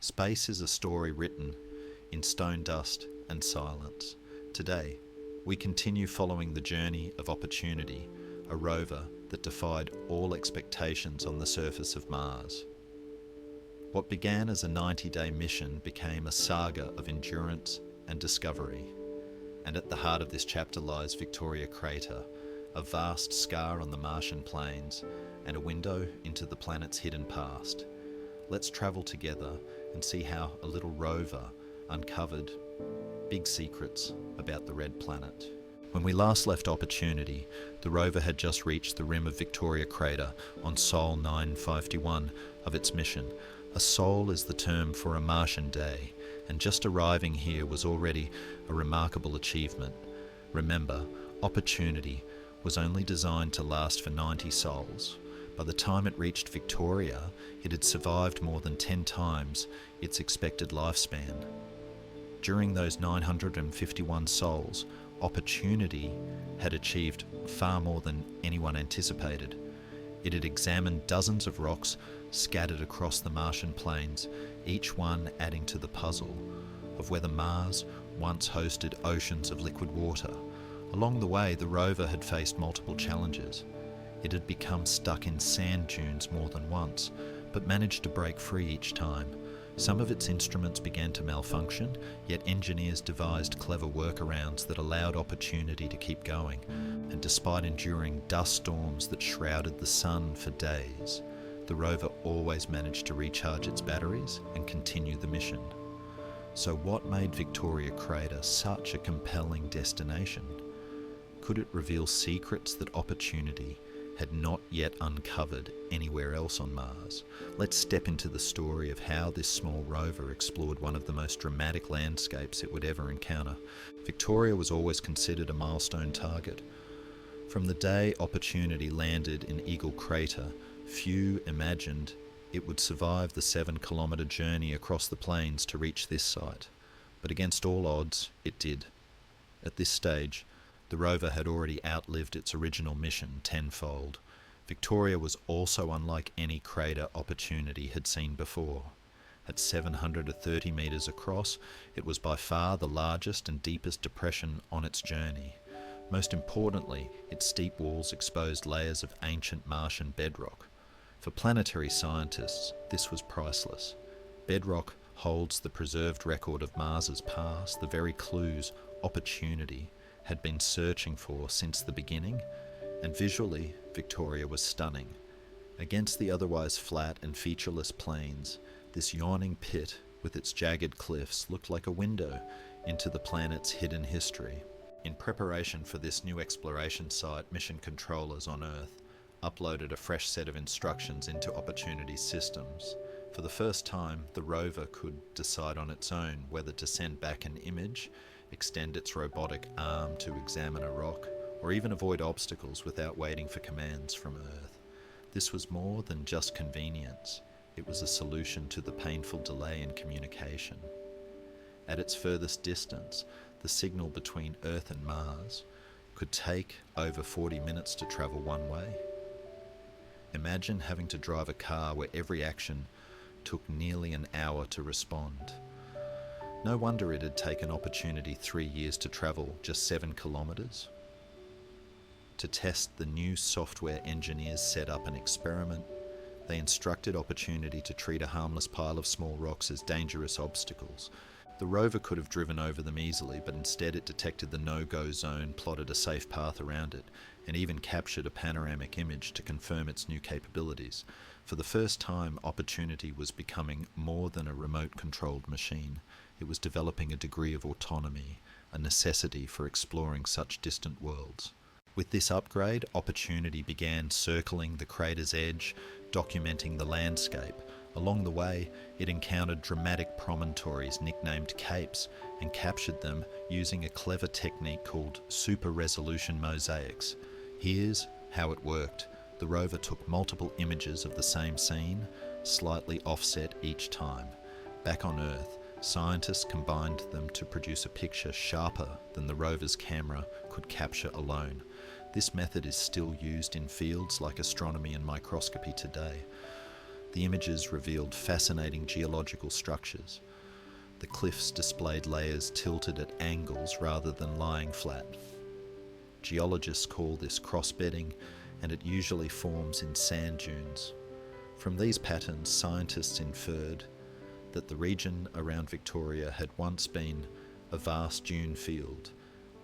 Space is a story written in stone dust and silence. Today, we continue following the journey of Opportunity, a rover that defied all expectations on the surface of Mars. What began as a 90-day mission became a saga of endurance and discovery. And at the heart of this chapter lies Victoria Crater, a vast scar on the Martian plains and a window into the planet's hidden past. Let's travel together and see how a little rover uncovered big secrets about the red planet. When we last left Opportunity, the rover had just reached the rim of Victoria Crater on Sol 951 of its mission. A sol is the term for a Martian day, and just arriving here was already a remarkable achievement. Remember, Opportunity was only designed to last for 90 sols. By the time it reached Victoria, it had survived more than 10 times its expected lifespan. During those 951 sols, Opportunity had achieved far more than anyone anticipated. It had examined dozens of rocks scattered across the Martian plains, each one adding to the puzzle of whether Mars once hosted oceans of liquid water. Along the way, the rover had faced multiple challenges. It had become stuck in sand dunes more than once, but managed to break free each time. Some of its instruments began to malfunction, yet engineers devised clever workarounds that allowed Opportunity to keep going. And despite enduring dust storms that shrouded the sun for days, the rover always managed to recharge its batteries and continue the mission. So what made Victoria Crater such a compelling destination? Could it reveal secrets that Opportunity had not yet uncovered anywhere else on Mars? Let's step into the story of how this small rover explored one of the most dramatic landscapes it would ever encounter. Victoria was always considered a milestone target. From the day Opportunity landed in Eagle Crater, few imagined it would survive the 7-kilometre journey across the plains to reach this site. But against all odds, it did. At this stage, the rover had already outlived its original mission tenfold. Victoria was also unlike any crater Opportunity had seen before. At 730 metres across, it was by far the largest and deepest depression on its journey. Most importantly, its steep walls exposed layers of ancient Martian bedrock. For planetary scientists, this was priceless. Bedrock holds the preserved record of Mars's past, the very clues Opportunity had been searching for since the beginning, and visually, Victoria was stunning. Against the otherwise flat and featureless plains, this yawning pit with its jagged cliffs looked like a window into the planet's hidden history. In preparation for this new exploration site, mission controllers on Earth uploaded a fresh set of instructions into Opportunity's systems. For the first time, the rover could decide on its own whether to send back an image, extend its robotic arm to examine a rock, or even avoid obstacles without waiting for commands from Earth. This was more than just convenience. It was a solution to the painful delay in communication. At its furthest distance, the signal between Earth and Mars could take over 40 minutes to travel one way. Imagine having to drive a car where every action took nearly an hour to respond. No wonder it had taken Opportunity 3 years to travel just 7 kilometres. To test the new software, engineers set up an experiment. They instructed Opportunity to treat a harmless pile of small rocks as dangerous obstacles. The rover could have driven over them easily, but instead it detected the no-go zone, plotted a safe path around it, and even captured a panoramic image to confirm its new capabilities. For the first time, Opportunity was becoming more than a remote-controlled machine. It was developing a degree of autonomy, a necessity for exploring such distant worlds. With this upgrade, Opportunity began circling the crater's edge, documenting the landscape. Along the way, it encountered dramatic promontories nicknamed capes and captured them using a clever technique called super-resolution mosaics. Here's how it worked. The rover took multiple images of the same scene, slightly offset each time. Back on Earth, scientists combined them to produce a picture sharper than the rover's camera could capture alone. This method is still used in fields like astronomy and microscopy today. The images revealed fascinating geological structures. The cliffs displayed layers tilted at angles rather than lying flat. Geologists call this cross-bedding, and it usually forms in sand dunes. From these patterns, scientists inferred that the region around Victoria had once been a vast dune field,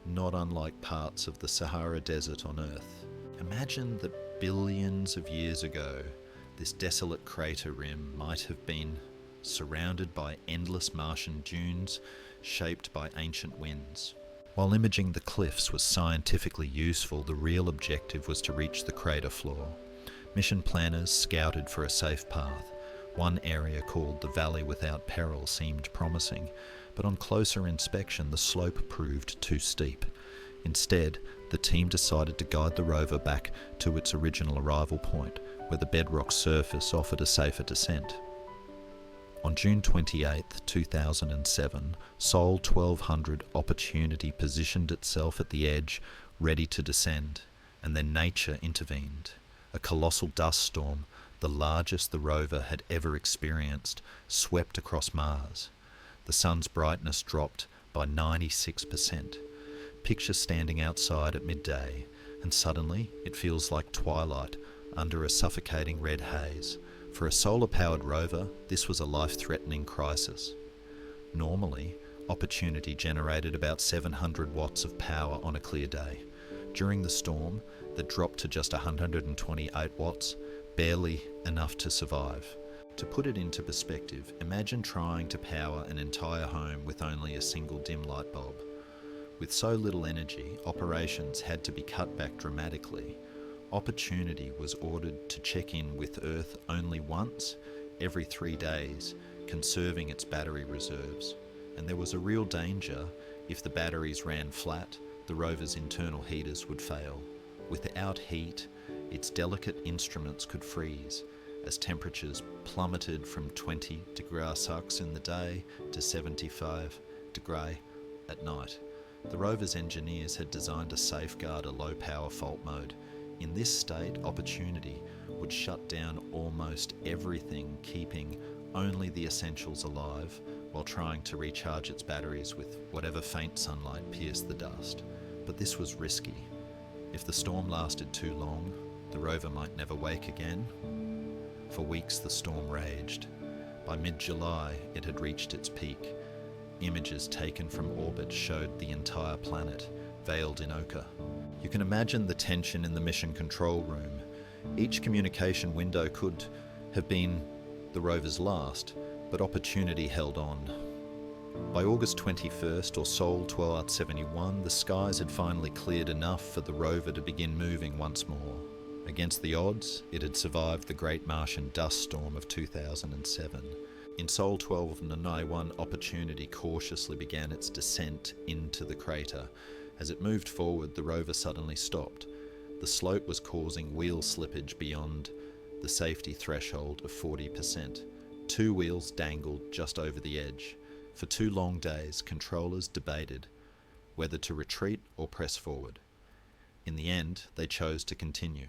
not unlike parts of the Sahara Desert on Earth. Imagine that billions of years ago, this desolate crater rim might have been surrounded by endless Martian dunes shaped by ancient winds. While imaging the cliffs was scientifically useful, the real objective was to reach the crater floor. Mission planners scouted for a safe path. One area called the Valley Without Peril seemed promising, but on closer inspection the slope proved too steep. Instead, the team decided to guide the rover back to its original arrival point, where the bedrock surface offered a safer descent. On June 28, 2007, Sol 1200 Opportunity positioned itself at the edge, ready to descend, and then nature intervened. A colossal dust storm, the largest the rover had ever experienced, swept across Mars. The sun's brightness dropped by 96%. Picture standing outside at midday, and suddenly it feels like twilight under a suffocating red haze. For a solar-powered rover, this was a life-threatening crisis. Normally, Opportunity generated about 700 watts of power on a clear day. During the storm, that dropped to just 128 watts, barely enough to survive. To put it into perspective, imagine trying to power an entire home with only a single dim light bulb. With so little energy, operations had to be cut back dramatically. Opportunity was ordered to check in with Earth only once every 3 days, conserving its battery reserves. And there was a real danger if the batteries ran flat, the rover's internal heaters would fail. Without heat, its delicate instruments could freeze, as temperatures plummeted from 20 degrees Celsius in the day to 75 degrees at night. The rover's engineers had designed to safeguard a low-power fault mode. In this state, Opportunity would shut down almost everything, keeping only the essentials alive while trying to recharge its batteries with whatever faint sunlight pierced the dust. But this was risky. If the storm lasted too long, the rover might never wake again. For weeks the storm raged. By mid-July, it had reached its peak. Images taken from orbit showed the entire planet, veiled in ochre. You can imagine the tension in the mission control room. Each communication window could have been the rover's last, but Opportunity held on. By August 21st, or Sol 1271, the skies had finally cleared enough for the rover to begin moving once more. Against the odds, it had survived the Great Martian dust storm of 2007. In Sol 1291, Opportunity cautiously began its descent into the crater. As it moved forward, the rover suddenly stopped. The slope was causing wheel slippage beyond the safety threshold of 40%. 2 wheels dangled just over the edge. For 2 long days, controllers debated whether to retreat or press forward. In the end, they chose to continue.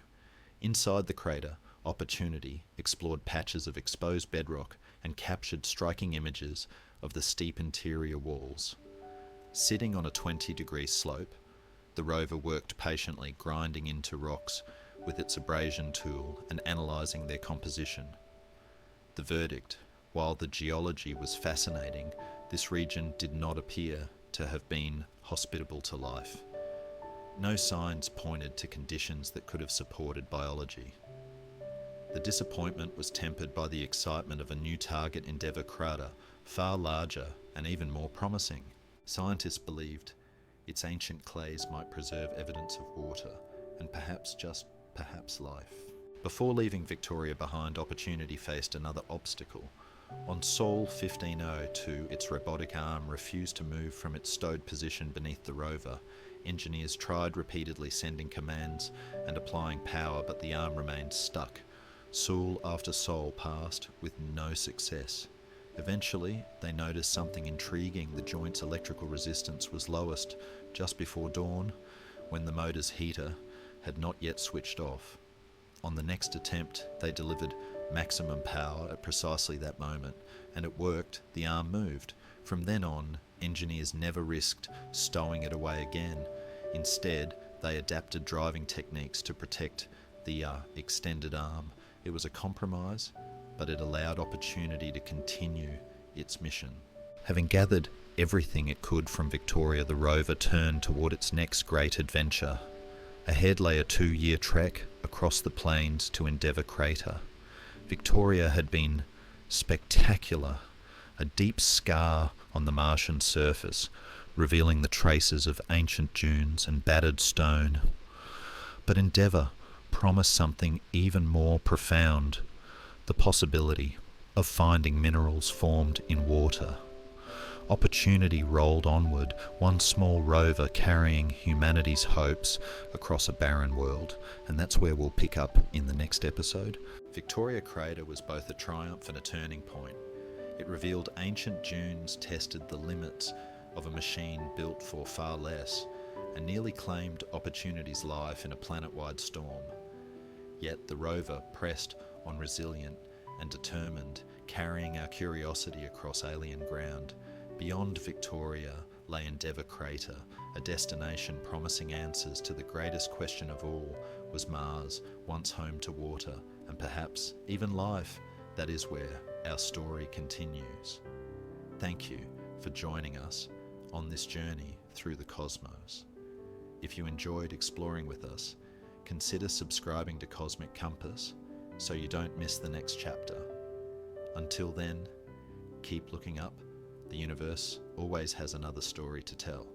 Inside the crater, Opportunity explored patches of exposed bedrock and captured striking images of the steep interior walls. Sitting on a 20-degree slope, the rover worked patiently, grinding into rocks with its abrasion tool and analysing their composition. The verdict: while the geology was fascinating, this region did not appear to have been hospitable to life. No signs pointed to conditions that could have supported biology. The disappointment was tempered by the excitement of a new target, Endeavour Crater, far larger and even more promising. Scientists believed its ancient clays might preserve evidence of water and perhaps life. Before leaving Victoria behind, Opportunity faced another obstacle. On Sol 1502, its robotic arm refused to move from its stowed position beneath the rover. Engineers tried repeatedly sending commands and applying power, but the arm remained stuck. Sol after Sol passed with no success. Eventually, they noticed something intriguing. The joint's electrical resistance was lowest just before dawn, when the motor's heater had not yet switched off. On the next attempt, they delivered maximum power at precisely that moment, and it worked. The arm moved. From then on, engineers never risked stowing it away again. Instead, they adapted driving techniques to protect the extended arm. It was a compromise, but it allowed opportunity to continue its mission. Having gathered everything it could from Victoria, the rover turned toward its next great adventure. Ahead lay a 2-year trek across the plains to Endeavour Crater. Victoria had been spectacular, a deep scar on the Martian surface, revealing the traces of ancient dunes and battered stone. But Endeavour promised something even more profound, the possibility of finding minerals formed in water. Opportunity rolled onward, one small rover carrying humanity's hopes across a barren world, and that's where we'll pick up in the next episode. Victoria Crater was both a triumph and a turning point. It revealed ancient dunes, tested the limits of a machine built for far less, and nearly claimed opportunity's life in a planet-wide storm. Yet the rover pressed on, resilient and determined, carrying our curiosity across alien ground. Beyond Victoria lay Endeavour Crater, a destination promising answers to the greatest question of all: was Mars once home to water and perhaps even life? That is where our story continues. Thank you for joining us on this journey through the cosmos. If you enjoyed exploring with us, consider subscribing to Cosmic Compass so you don't miss the next chapter. Until then, keep looking up. The universe always has another story to tell.